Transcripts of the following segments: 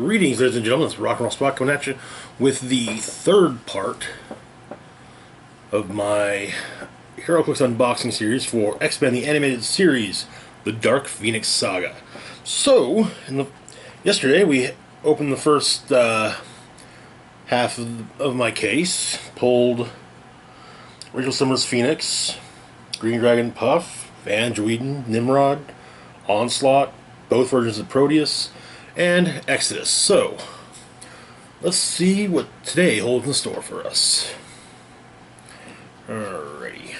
Greetings, ladies and gentlemen. It's Rock and Roll Spot coming at you with the third part of my HeroClix unboxing series for X-Men the Animated Series, the Dark Phoenix Saga. So, yesterday we opened the first half of my case, pulled Rachel Summers Phoenix, Green Dragon Puff, Van Joeden, Nimrod, Onslaught, both versions of Proteus, and Exodus. So, let's see what today holds in store for us. Alrighty.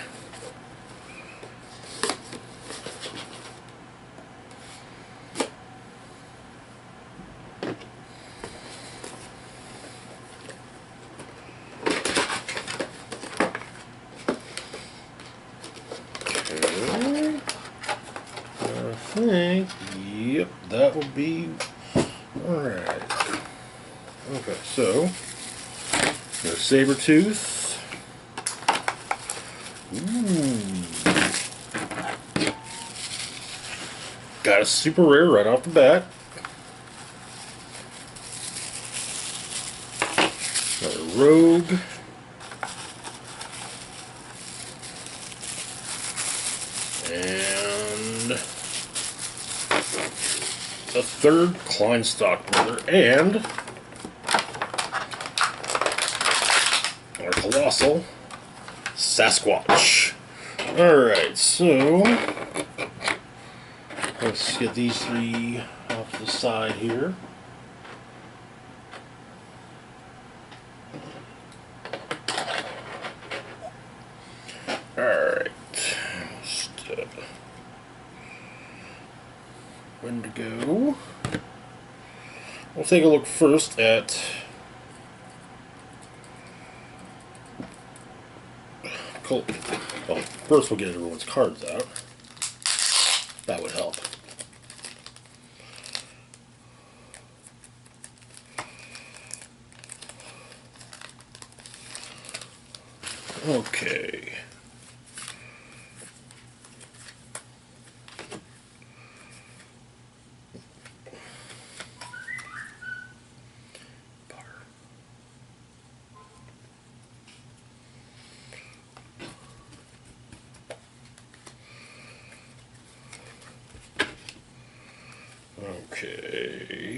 Okay. Yep, that will be alright. Okay, so there's Sabretooth. Ooh. Got a super rare right off the bat. Another Rogue. And a third Kleinstock brother, and our colossal Sasquatch. Alright, so let's get these three off the side here. Alright, Wendigo. We'll take a look first at well, first we'll get everyone's cards out. That would help. Okay. Okay.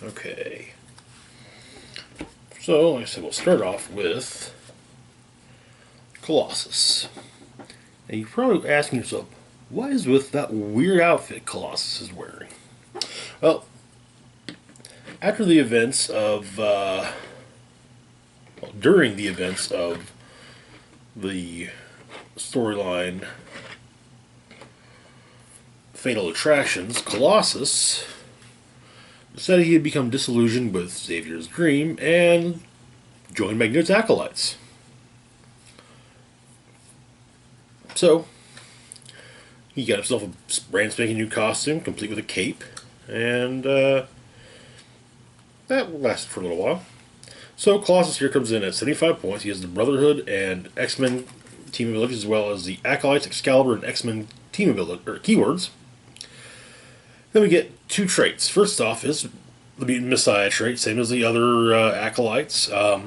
Okay. So, like I said, we'll start off with Colossus. And you're probably asking yourself, what is with that weird outfit Colossus is wearing? Well, after the events of, during the events of the storyline Fatal Attractions, Colossus decided he had become disillusioned with Xavier's dream and joined Magneto's acolytes. So, he got himself a brand spanking new costume, complete with a cape, and that lasted for a little while. So Colossus here comes in at 75 points. He has the Brotherhood and X-Men team abilities, as well as the Acolytes, Excalibur, and X-Men team ability or keywords. Then we get two traits. First off is the Mutant Messiah trait, same as the other Acolytes. At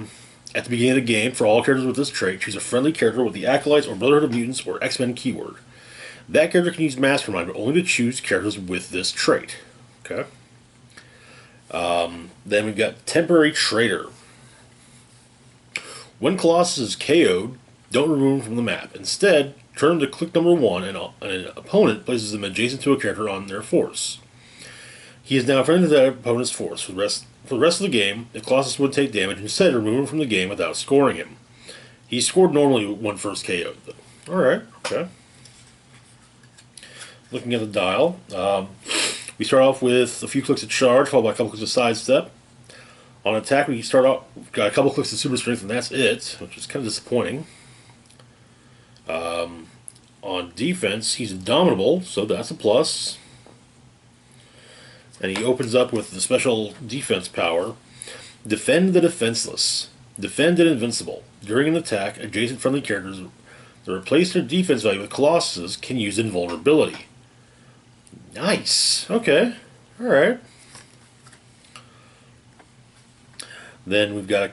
the beginning of the game, for all characters with this trait, choose a friendly character with the Acolytes or Brotherhood of Mutants or X-Men keyword. That character can use Mastermind, but only to choose characters with this trait. Okay. Then we've got Temporary Traitor. When Colossus is KO'd, don't remove him from the map. Instead, turn him to click number 1 and an opponent places him adjacent to a character on their force. He is now friendly to that opponent's force. For the rest of the game, if Colossus would take damage, instead remove him from the game without scoring him. He scored normally when first KO'd, though. Alright, okay. Looking at the dial, we start off with a few clicks of charge, followed by a couple clicks of sidestep. On attack, we start off, got a couple clicks of super strength, and that's it, which is kind of disappointing. On defense, he's indomitable, so that's a plus. And he opens up with the special defense power. Defend the defenseless. Defend and invincible. During an attack, adjacent friendly characters that replace their defense value with Colossuses can use invulnerability. Nice. Okay. Alright. Then we've got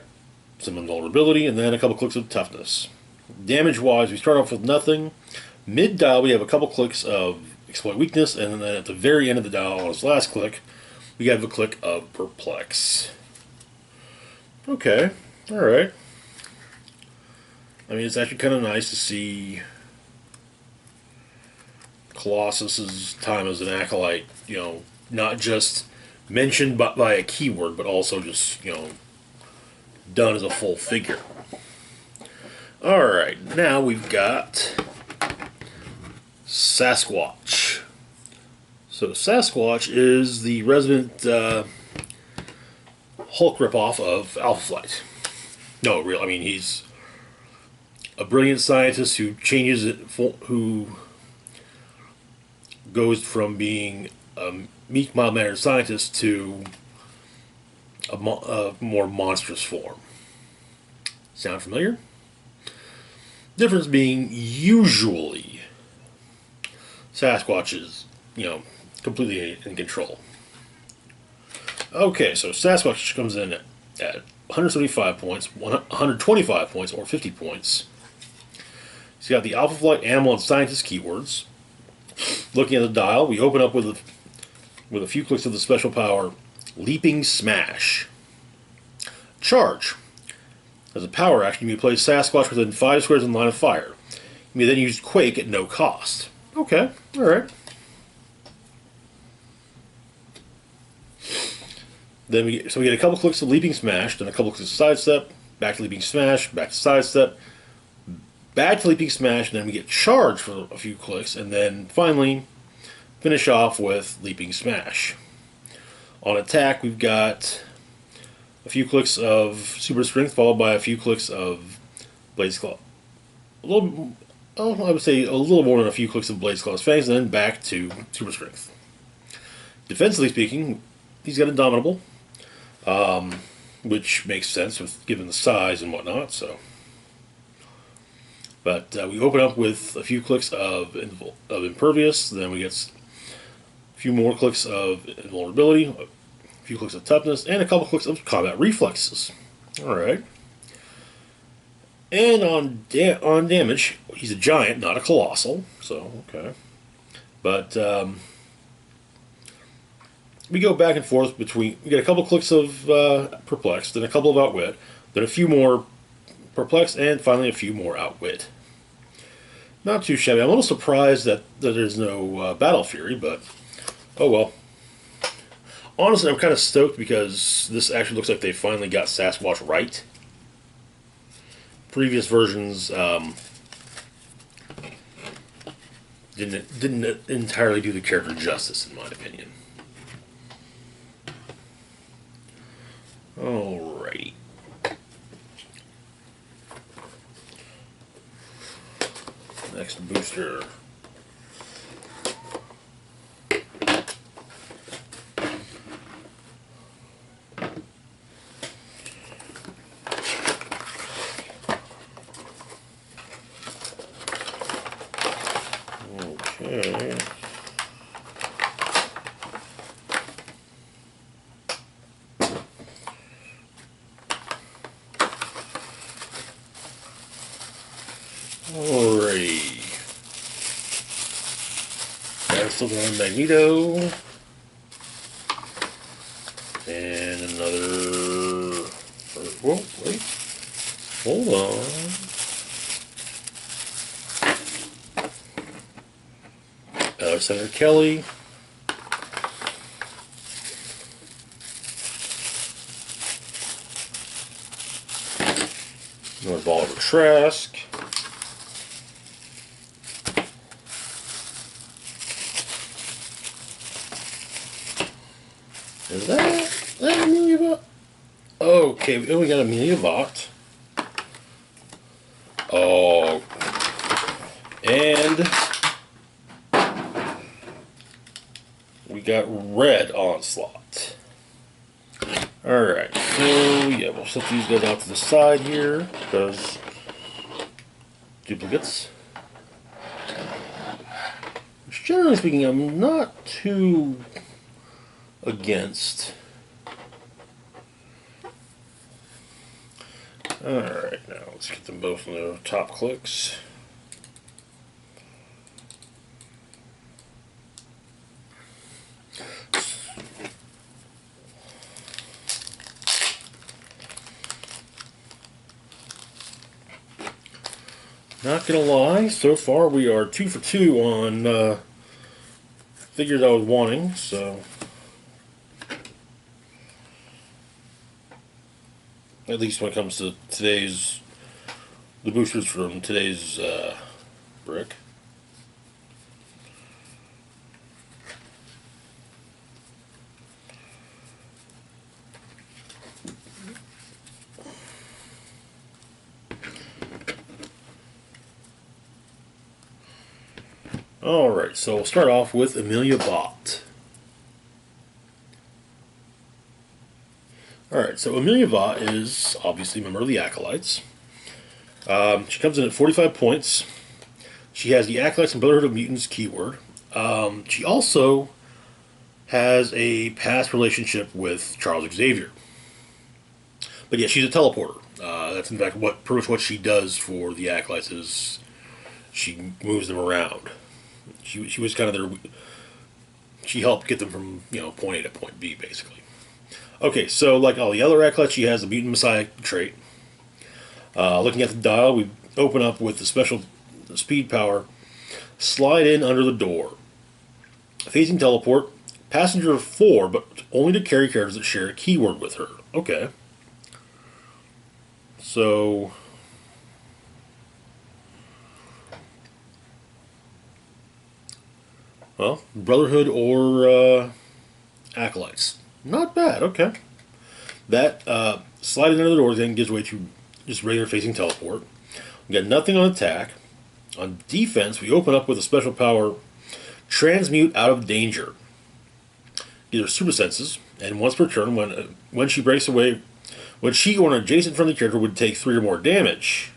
some invulnerability, and then a couple clicks of toughness. Damage-wise, we start off with nothing. Mid-dial, we have a couple clicks of exploit weakness, and then at the very end of the dial, on his last click, we have a click of perplex. Okay, alright. I mean, it's actually kind of nice to see Colossus's time as an acolyte, you know, not just mentioned by a keyword, but also just, you know, done as a full figure. Alright, now we've got Sasquatch. So Sasquatch is the resident Hulk ripoff of Alpha Flight. No, real. I mean, he's a brilliant scientist who changes it, who goes from being a meek, mild-mannered scientist to a more monstrous form. Sound familiar? Difference being, usually, Sasquatch is, you know, completely in control. Okay, so Sasquatch comes in at 175 points, 125 points, or 50 points. He's got the Alpha Flight, Animal, and Scientist keywords. Looking at the dial, we open up with a few clicks of the special power, Leaping Smash. Charge. As a power action, you may place Sasquatch within 5 squares in line of fire. You may then use Quake at no cost. Okay, alright. Then we get a couple clicks of Leaping Smash, then a couple clicks of Sidestep, back to Leaping Smash, back to Sidestep, back to Leaping Smash, and then we get Charge for a few clicks, and then finally finish off with Leaping Smash. On attack, we've got a few clicks of Super Strength, followed by a few clicks of Blaze Claw. I would say a little more than a few clicks of Blaze Claw's Fangs, and then back to Super Strength. Defensively speaking, he's got Indomitable, which makes sense given the size and whatnot. So, but we open up with a few clicks of Impervious, then we get a few more clicks of Invulnerability, a few clicks of Toughness, and a couple clicks of Combat Reflexes. Alright. And on damage, he's a giant, not a colossal, so, okay. But, we go back and forth between, we get a couple clicks of Perplex, then a couple of Outwit, then a few more Perplex, and finally a few more Outwit. Not too shabby. I'm a little surprised that there's no Battle Fury, but oh well. Honestly, I'm kind of stoked because this actually looks like they finally got Sasquatch right. Previous versions didn't entirely do the character justice, in my opinion. Alrighty. Next booster. Okay. Alrighty. That's still going Magneto. And another. Whoa, wait. Hold on. Senator Kelly. Another Bolivar Trask. Is that Amelia Vought? Okay, we only got Amelia Vought. Oh. And we got Red Onslaught. Alright, so yeah, we'll set these guys out to the side here, because duplicates. Which, generally speaking, I'm not too against. Alright, now let's get them both in the top clicks. Not gonna lie, so far we are 2 for 2 on figures I was wanting, so at least when it comes to the boosters from today's brick. Alright, so we'll start off with Amelia Vaught. Alright, so Amelia Vaught is obviously a member of the Acolytes. She comes in at 45 points. She has the Acolytes and Brotherhood of Mutants keyword. She also has a past relationship with Charles Xavier. But yeah, she's a teleporter. That's in fact pretty much what she does for the Acolytes is she moves them around. She was kind of their. She helped get them from point A to point B basically. Okay, so like all the other Acolytes, she has the Mutant Messiah trait. Looking at the dial, we open up with the special speed power. Slide in under the door. Phasing teleport. Passenger of 4, but only to carry characters that share a keyword with her. Okay. So. Well, Brotherhood or Acolytes. Not bad, okay. That sliding under the door then gives way to just regular facing teleport. We got nothing on attack. On defense, we open up with a special power, Transmute Out of Danger. These are super senses, and once per turn, when she breaks away, when she or an adjacent friendly character would take 3 or more damage.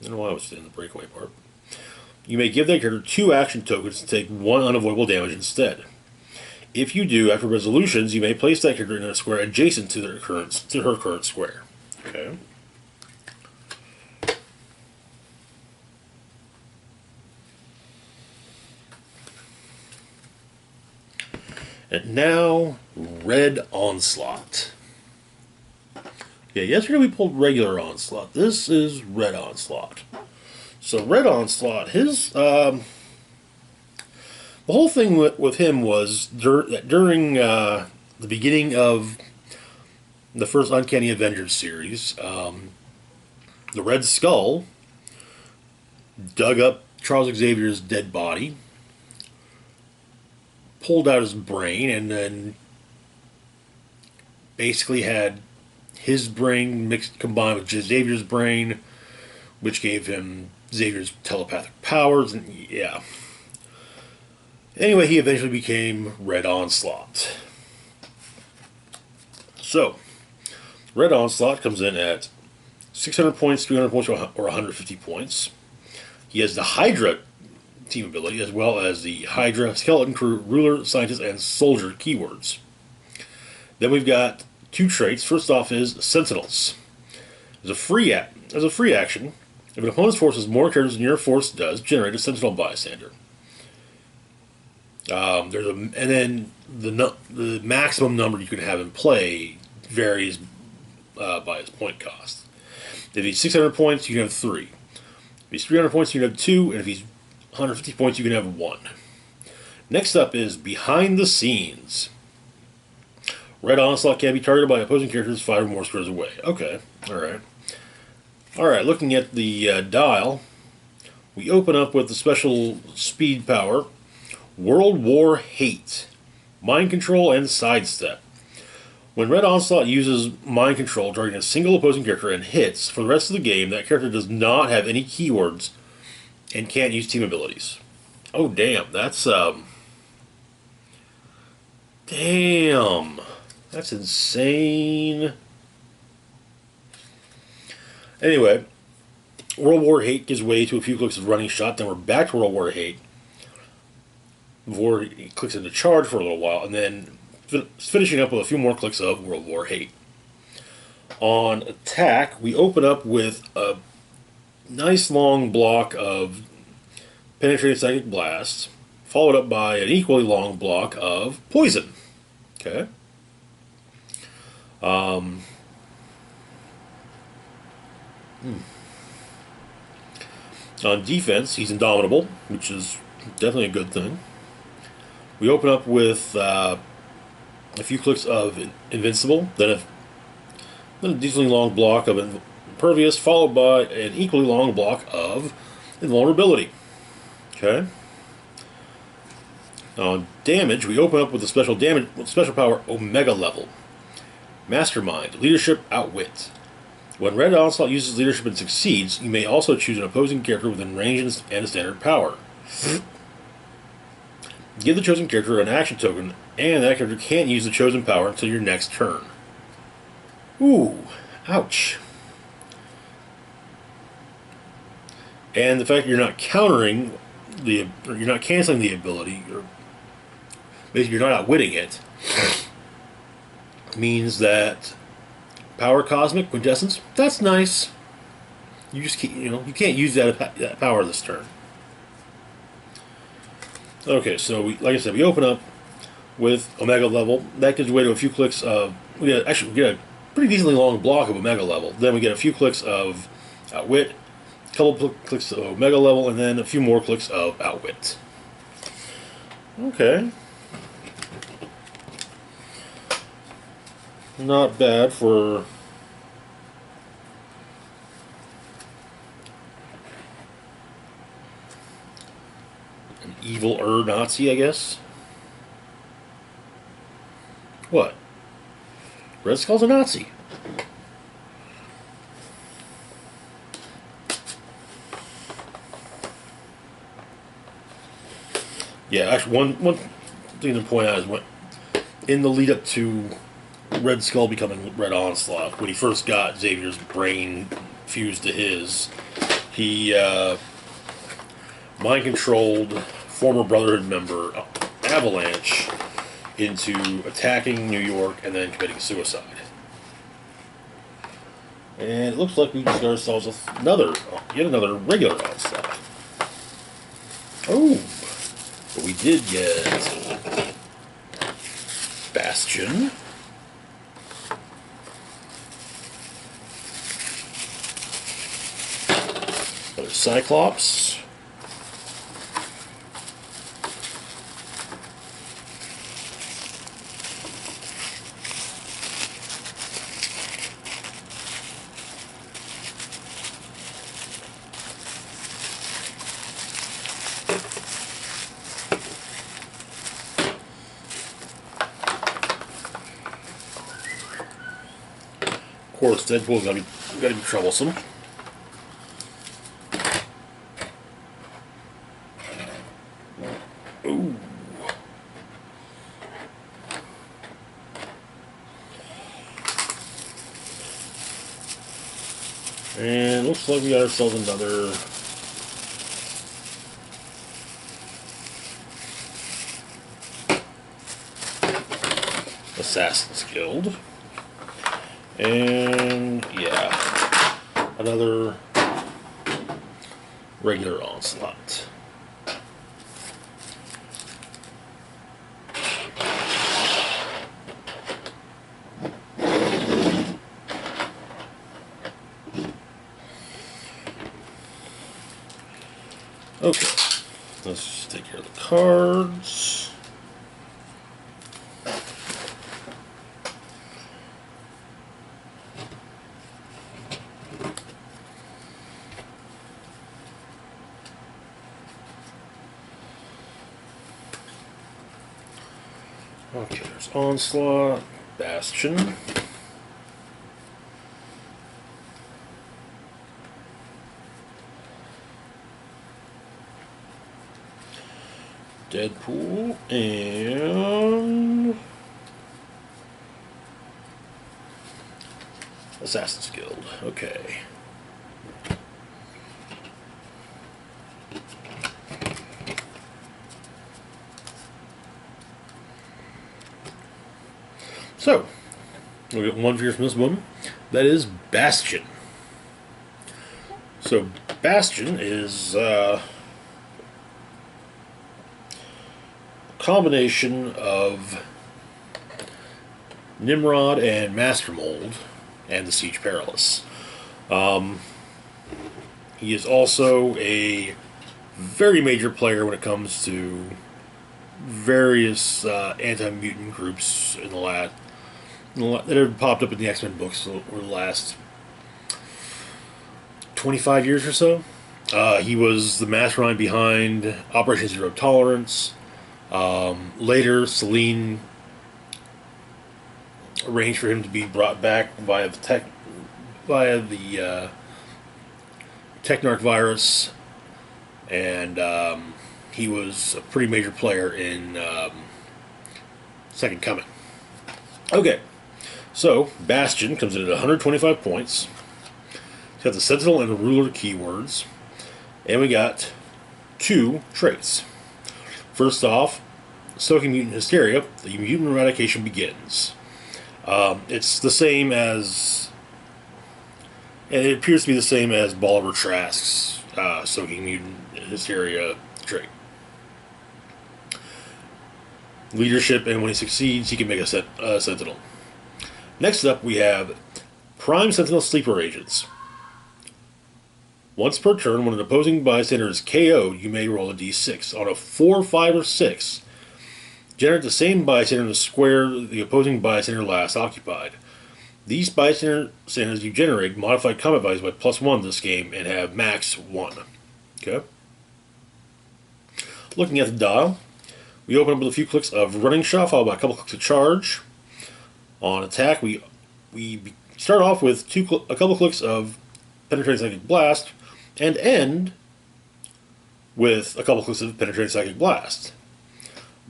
I don't know why I was in the breakaway part. You may give that character 2 action tokens to take 1 unavoidable damage instead. If you do, after resolutions, you may place that character in a square adjacent to her current square. Okay. And now, Red Onslaught. Yeah, yesterday we pulled regular Onslaught. This is Red Onslaught. So Red Onslaught, the whole thing with him was during the beginning of the first Uncanny Avengers series, the Red Skull dug up Charles Xavier's dead body, pulled out his brain, and then basically had his brain combined with Xavier's brain, which gave him Xavier's telepathic powers, and yeah. Anyway, he eventually became Red Onslaught. So, Red Onslaught comes in at 600 points, 300 points, or 150 points. He has the Hydra team ability, as well as the Hydra, Skeleton Crew, Ruler, Scientist, and Soldier keywords. Then we've got 2 traits. First off is Sentinels. As a free action, if an opponent's force has more characters than your force does, generate a Sentinel bystander. And then the maximum number you can have in play varies by its point cost. If he's 600 points, you can have 3. If he's 300 points, you can have 2, and if he's 150 points, you can have 1. Next up is Behind the Scenes. Red Onslaught can be targeted by opposing characters 5 or more squares away. Okay, alright. Alright, looking at the dial, we open up with the special speed power, World War Hate, Mind Control, and Sidestep. When Red Onslaught uses Mind Control targeting a single opposing character and hits, for the rest of the game, that character does not have any keywords and can't use team abilities. Oh, damn, that's, damn. That's insane. Anyway, World War Hate gives way to a few clicks of Running Shot. Then we're back to World War Hate before he clicks into Charge for a little while, and then finishing up with a few more clicks of World War Hate. On attack, we open up with a nice long block of Penetrating Psychic Blast, followed up by an equally long block of Poison. Okay. On defense, he's indomitable, which is definitely a good thing. We open up with a few clicks of Invincible, then a decently long block of Impervious, followed by an equally long block of Invulnerability. Okay. On damage, we open up with a special power Omega level. Mastermind, Leadership, Outwit. When Red Onslaught uses leadership and succeeds, you may also choose an opposing character within range and a standard power. Give the chosen character an action token, and that character can't use the chosen power until your next turn. Ooh, ouch. And the fact that you're not countering you're not canceling the ability, or basically you're not outwitting it, means that Power Cosmic Quintessence, that's nice. You just can't, you can't use that power this turn. Okay, so like I said, we open up with Omega level. That gives way to a few clicks of we get a pretty decently long block of Omega level. Then we get a few clicks of Outwit, a couple clicks of Omega level, and then a few more clicks of Outwit. Okay. Not bad for an evil Nazi, I guess. What? Red Skull's a Nazi. Yeah, actually, one thing to point out is when in the lead up to Red Skull becoming Red Onslaught, when he first got Xavier's brain fused to his, he mind-controlled former Brotherhood member Avalanche into attacking New York and then committing suicide. And it looks like we just got ourselves yet another regular Onslaught. Oh, but we did get Bastion. Another Cyclops. Of course, Deadpool's gotta be troublesome. Ooh. And looks like we got ourselves another Assassin's Guild. And yeah, another regular Onslaught. Okay, let's just take care of the cards. Okay, there's Onslaught, Bastion. Deadpool, and Assassin's Guild. Okay. So, we'll get one here from this woman. That is Bastion. So, Bastion is a combination of Nimrod and Master Mold and the Siege Perilous. He is also a very major player when it comes to various anti-mutant groups in the last that have popped up in the X-Men books over the last 25 years or so. He was the mastermind behind Operation Zero Tolerance. Later, Selene arranged for him to be brought back via the Technarch virus, and he was a pretty major player in Second Coming. Okay, so Bastion comes in at 125 points. He's got the Sentinel and the Ruler keywords, and we got 2 traits. First off, Stoking Mutant Hysteria, the mutant eradication begins. It's the same as, and it appears to be the same as Bolivar Trask's Stoking Mutant Hysteria trait. Leadership, and when he succeeds, he can make a Sentinel. Next up, we have Prime Sentinel Sleeper Agents. Once per turn, when an opposing bystander is KO'd, you may roll a d6. On a 4, 5, or 6, generate the same bystander in the square the opposing bystander last occupied. These bystanders you generate modify combat values by +1 this game and have max 1. Okay? Looking at the dial, we open up with a few clicks of Running Shot, followed by a couple clicks of Charge. On attack, we start off with a couple clicks of Penetrating Psychic Blast, and end with a couple clicks of Penetrating Psychic Blast.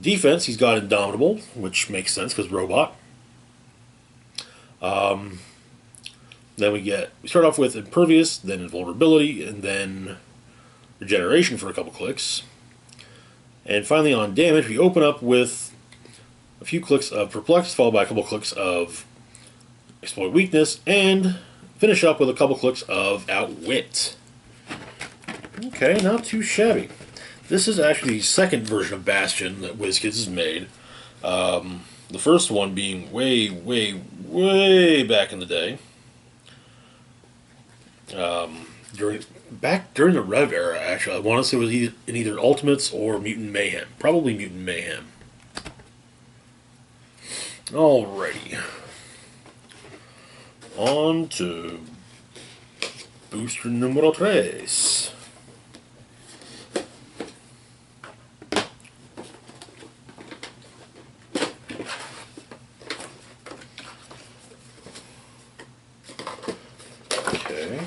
Defense, he's got Indomitable, which makes sense because robot. Then we start off with Impervious, then Invulnerability, and then Regeneration for a couple clicks. And finally on damage, we open up with a few clicks of Perplex, followed by a couple clicks of Exploit Weakness, and finish up with a couple clicks of Outwit. Okay, not too shabby. This is actually the second version of Bastion that WizKids has made. The first one being way, way, way back in the day. During the Rev era, actually. I want to say it was in either Ultimates or Mutant Mayhem. Probably Mutant Mayhem. Alrighty. On to Booster Numero 3. Okay.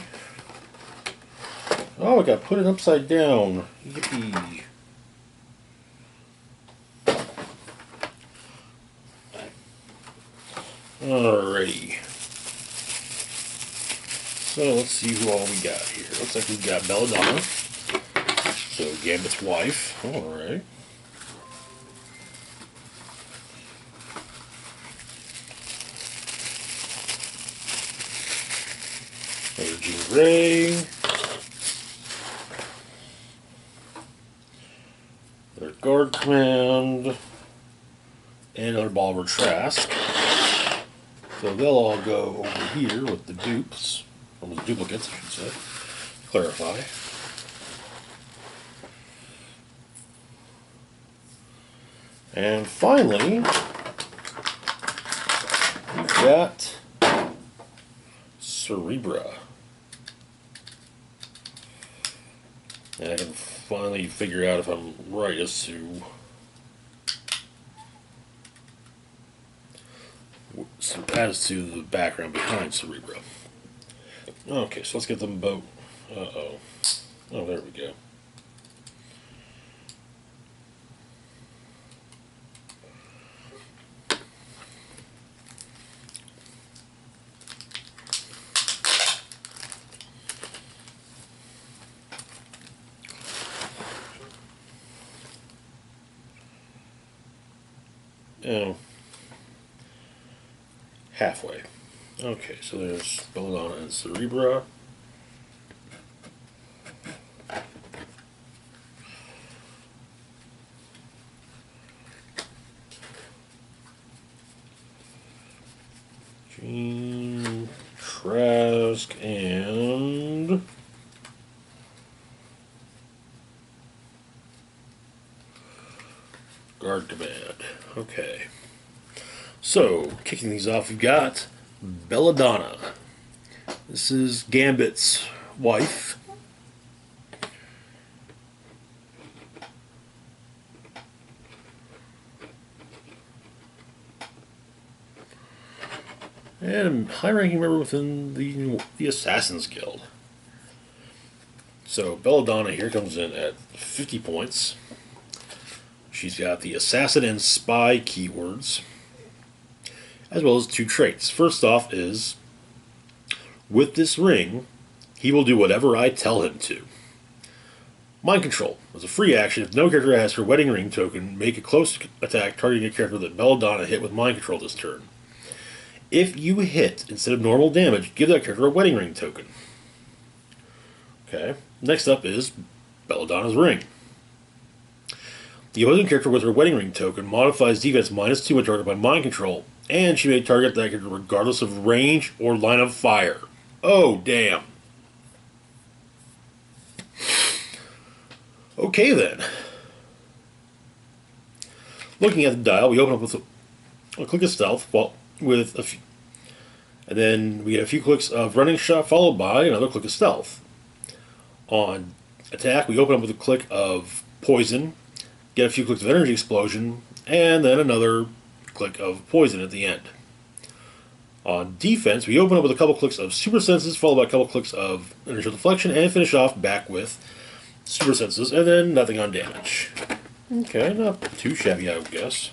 Oh, I got put it upside down. Yippee. Alrighty. So let's see who all we got here. Looks like we've got Belladonna. So Gambit's wife. Alright. There's Jean Grey. Their Guard Command. And another Bolivar Trask. So they'll all go over here with the dupes. Or the duplicates, I should say. Clarify. And finally, we've got Cerebra. And I can finally figure out if I'm right as to the background behind Cerebra. Okay, so let's get them both. Uh-oh. Oh, there we go. Oh, halfway. Okay, so there's Belladonna and Cerebra. Jean, Trask, and Guard Command. Okay. So, kicking these off, we've got Belladonna. This is Gambit's wife. And a high-ranking member within the Assassin's Guild. So, Belladonna here comes in at 50 points. She's got the Assassin and Spy keywords, as well as 2 traits. First off is, with this ring, he will do whatever I tell him to. Mind Control. As a free action, if no character has her wedding ring token, make a close attack targeting a character that Belladonna hit with Mind Control this turn. If you hit, instead of normal damage, give that character a wedding ring token. Okay. Next up is Belladonna's ring. The opposing character with her wedding ring token modifies defense -2 when targeted by Mind Control, and she may target that character regardless of range or line of fire. Oh, damn. Okay, then. Looking at the dial, we open up with a click of stealth, with a few, and then we get a few clicks of running shot, followed by another click of stealth. On attack, we open up with a click of poison, get a few clicks of energy explosion, and then another click of poison at the end. On defense, we open up with a couple clicks of super senses, followed by a couple clicks of initial deflection, and finish off back with super senses, and then nothing on damage. Okay, not too shabby, I would guess.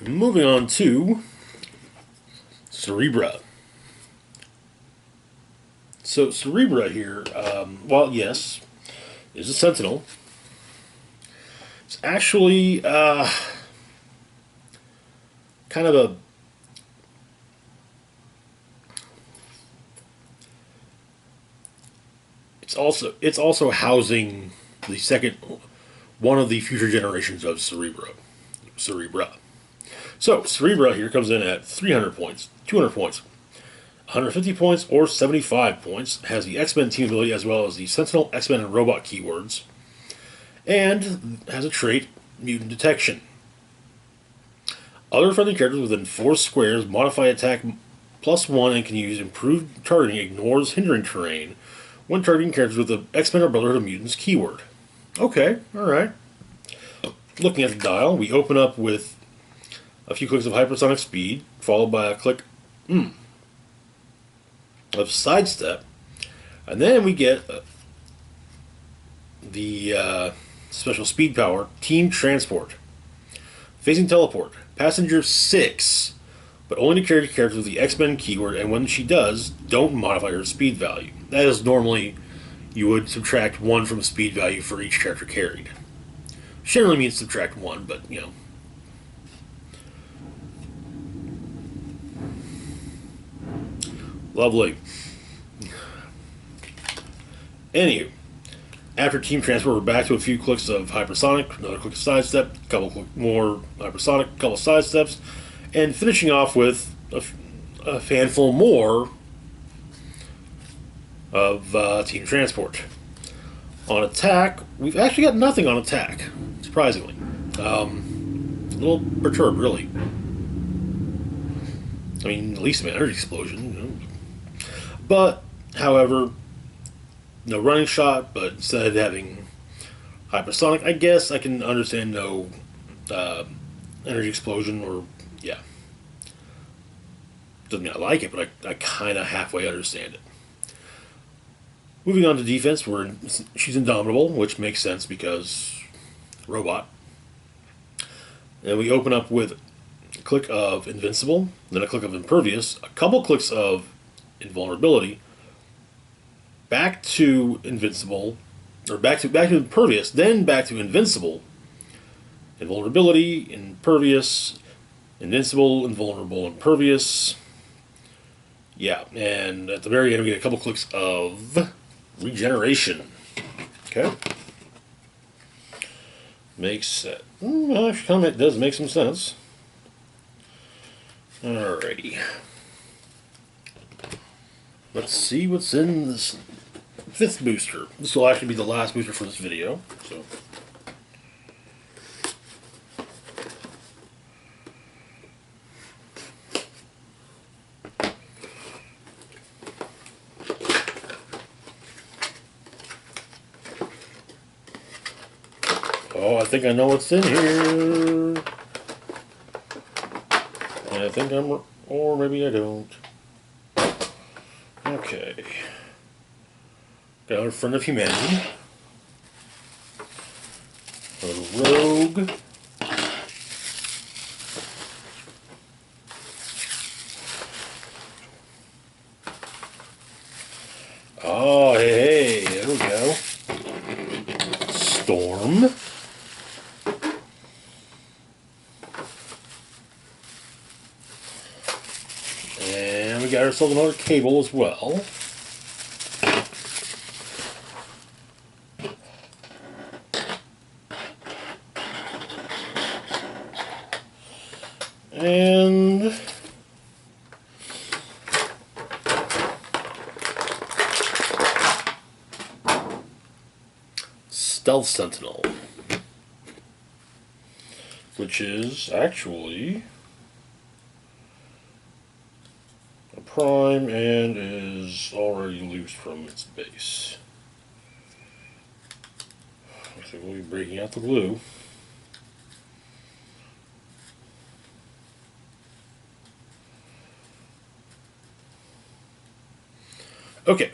Moving on to Cerebra. So Cerebra here, while yes, is a Sentinel, it's actually kind of a it's also housing the second one of the future generations of Cerebra. So, Cerebra here comes in at 300 points, 200 points, 150 points, or 75 points. Has the X-Men team ability as well as the Sentinel, X-Men, and Robot keywords. And has a trait, Mutant Detection. Other friendly characters within 4 squares modify attack +1 and can use improved targeting, ignores hindering terrain when targeting characters with the X-Men or Brotherhood of Mutants keyword. Okay, alright. Looking at the dial, we open up with a few clicks of hypersonic speed, followed by a click of sidestep, and then we get the special speed power, Team Transport. Phasing Teleport, Passenger 6, but only to carry characters with the X-Men keyword, and when she does, don't modify her speed value. That is normally, you would subtract 1 from speed value for each character carried. Generally means subtract 1, but, you know. Lovely. Anywho, after Team Transport, we're back to a few clicks of hypersonic, another click of sidestep, a couple more hypersonic, a couple sidesteps, and finishing off with a handful more of Team Transport. On attack, we've actually got nothing on attack, surprisingly. A little perturbed, really. I mean, at least an energy explosion, you know. But, however, no running shot, but instead of having hypersonic, I guess I can understand no energy explosion, or, yeah. Doesn't mean I like it, but I kind of halfway understand it. Moving on to defense, she's indomitable, which makes sense because robot. And we open up with a click of invincible, then a click of impervious, a couple clicks of invulnerability, back to invincible, or back to impervious, then back to invincible, invulnerability, impervious, invincible, invulnerable, impervious. Yeah, and at the very end we get a couple clicks of regeneration. Okay. Makes actually, it does make some sense. Alrighty. Let's see what's in this 5th booster. This will actually be the last booster for this video. So. Oh, I think I know what's in here. And I think I'm, or maybe I don't. Okay. Got our Friend of Humanity. A Rogue. Oh, hey, there we go. Storm. And we got ourselves another Cable as well. And Stealth Sentinel, which is actually a prime and is already loose from its base. So we'll be breaking out the glue. Okay.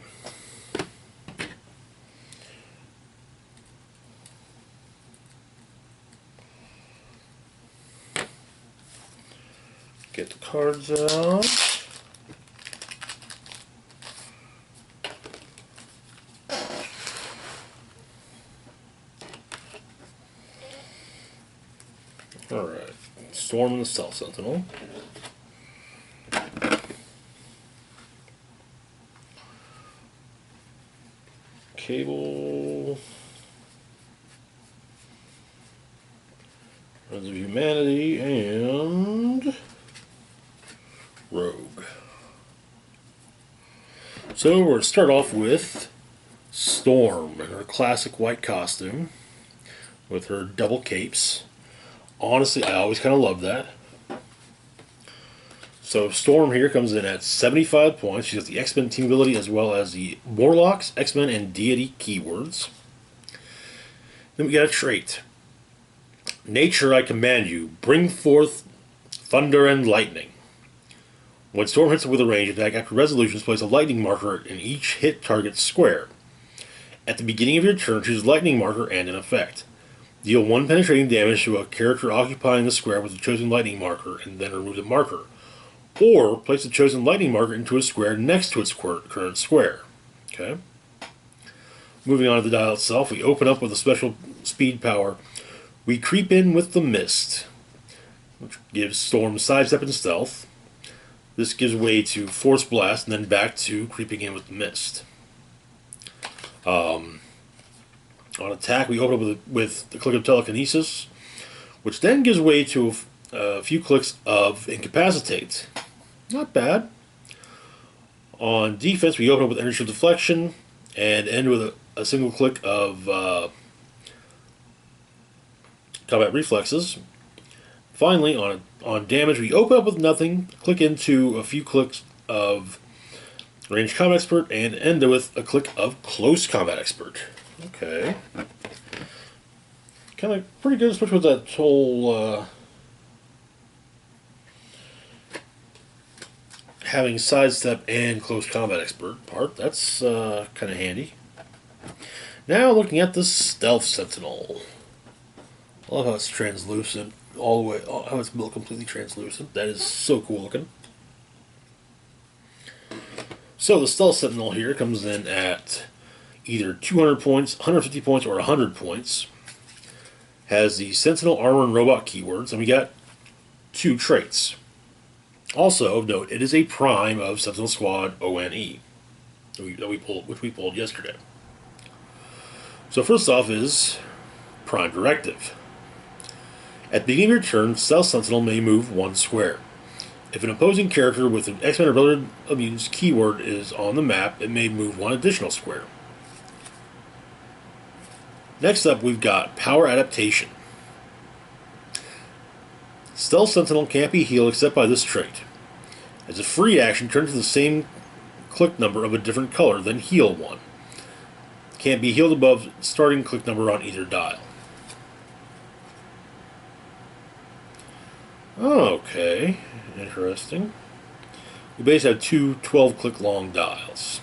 Get the cards out. Alright. Storm and the Stealth Sentinel. Cable. Friends of Humanity and Rogue. So we're going to start off with Storm in her classic white costume with her double capes. Honestly, I always kind of love that. So Storm here comes in at 75 points. She has the X-Men team ability as well as the Warlocks, X-Men, and Deity keywords. Then we got a trait. Nature, I command you, bring forth thunder and lightning. When Storm hits with a range attack, after resolutions, place a lightning marker in each hit target's square. At the beginning of your turn, choose a lightning marker and an effect. Deal 1 penetrating damage to a character occupying the square with the chosen lightning marker, and then remove the marker. Or place the chosen lightning marker into a square next to its current square. Okay. Moving on to the dial itself, we open up with a special speed power. We creep in with the mist, which gives Storm sidestep and stealth. This gives way to Force Blast and then back to creeping in with the mist. On attack, we open up with the click of Telekinesis, which then gives way to a few clicks of Incapacitate. Not bad. On defense, we open up with Energy Deflection and end with a single click of Combat Reflexes. Finally, on damage, we open up with nothing, click into a few clicks of Ranged Combat Expert, and end with a click of Close Combat Expert. Okay. Kind of pretty good, especially with that whole having sidestep and close combat expert part. That's kind of handy. Now looking at the Stealth Sentinel. I love how it's translucent all the way, how it's built completely translucent. That is so cool looking. So the Stealth Sentinel here comes in at either 200 points, 150 points, or 100 points. Has the Sentinel Armor and Robot keywords, and we got 2 traits. Also of note, it is a prime of Sentinel Squad ONE, which we pulled yesterday. So first off is Prime Directive. At the beginning of your turn, Stealth Sentinel may move 1 square. If an opposing character with an X-Men or Brotherhood of Mutants keyword is on the map, it may move 1 additional square. Next up, we've got Power Adaptation. Stealth Sentinel can't be healed except by this trait. As a free action, turn to the same click number of a different color, then heal 1. Can't be healed above starting click number on either dial. Okay, interesting. We basically have 2 12-click long dials.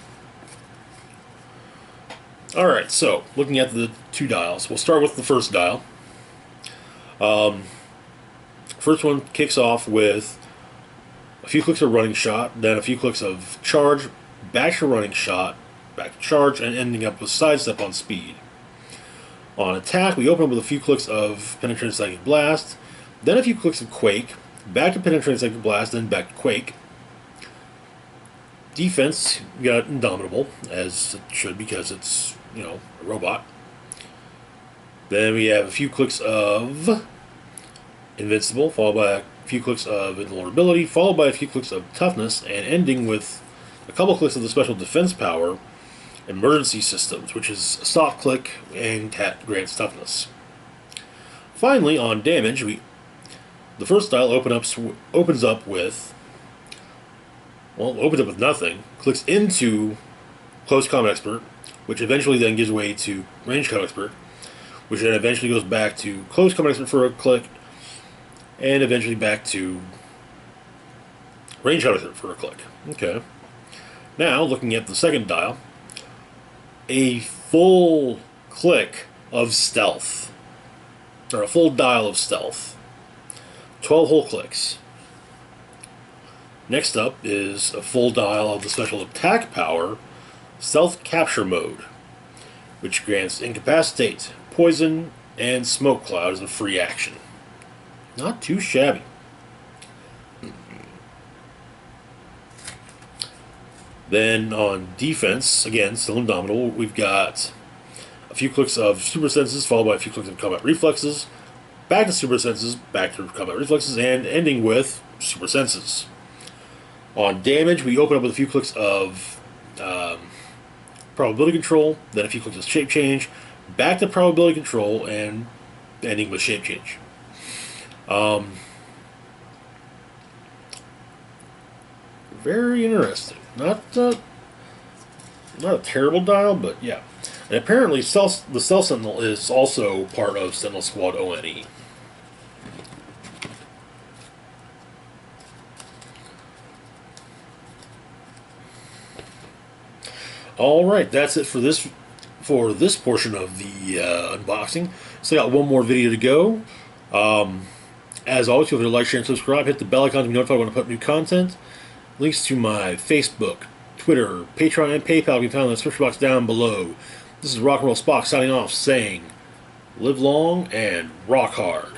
Alright, so, looking at the 2 dials, we'll start with the first dial. First one kicks off with a few clicks of running shot, then a few clicks of charge, back to running shot, back to charge, and ending up with sidestep on speed. On attack, we open up with a few clicks of penetrating psychic blast, then a few clicks of quake, back to penetrating psychic blast, then back to quake. Defense, we got Indomitable, as it should because it's, a robot. Then we have a few clicks of Invincible, followed by a few clicks of Invulnerability, followed by a few clicks of Toughness, and ending with a couple clicks of the special defense power, Emergency Systems, which is a soft click and grants Toughness. Finally, on damage, the first dial opens up with nothing, clicks into Close Combat Expert, which eventually then gives way to Range Combat Expert, which then eventually goes back to Close Combat Expert for a click, and eventually back to Range Combat Expert for a click. Okay. Now, looking at the second dial, a full click of stealth, or a full dial of stealth. 12 whole clicks. Next up is a full dial of the special attack power, Stealth Capture Mode, which grants Incapacitate, Poison, and Smoke Cloud as a free action. Not too shabby. Then on defense, again, still Indomitable, we've got a few clicks of Super Senses, followed by a few clicks of Combat Reflexes, back to Super Senses, back to Combat Reflexes, and ending with Super Senses. On damage, we open up with a few clicks of Probability Control, then a few clicks of Shape Change, back to Probability Control, and ending with Shape Change. Very interesting. Not a terrible dial, but yeah. And apparently, the Stealth Sentinel is also part of Sentinel Squad ONE. Alright, that's it for this portion of the unboxing. Still got one more video to go. As always, feel free to like, share, and subscribe. Hit the bell icon to be notified when I put new content. Links to my Facebook, Twitter, Patreon, and PayPal can be found in the description box down below. This is Rock and Roll Spock signing off saying, live long and rock hard.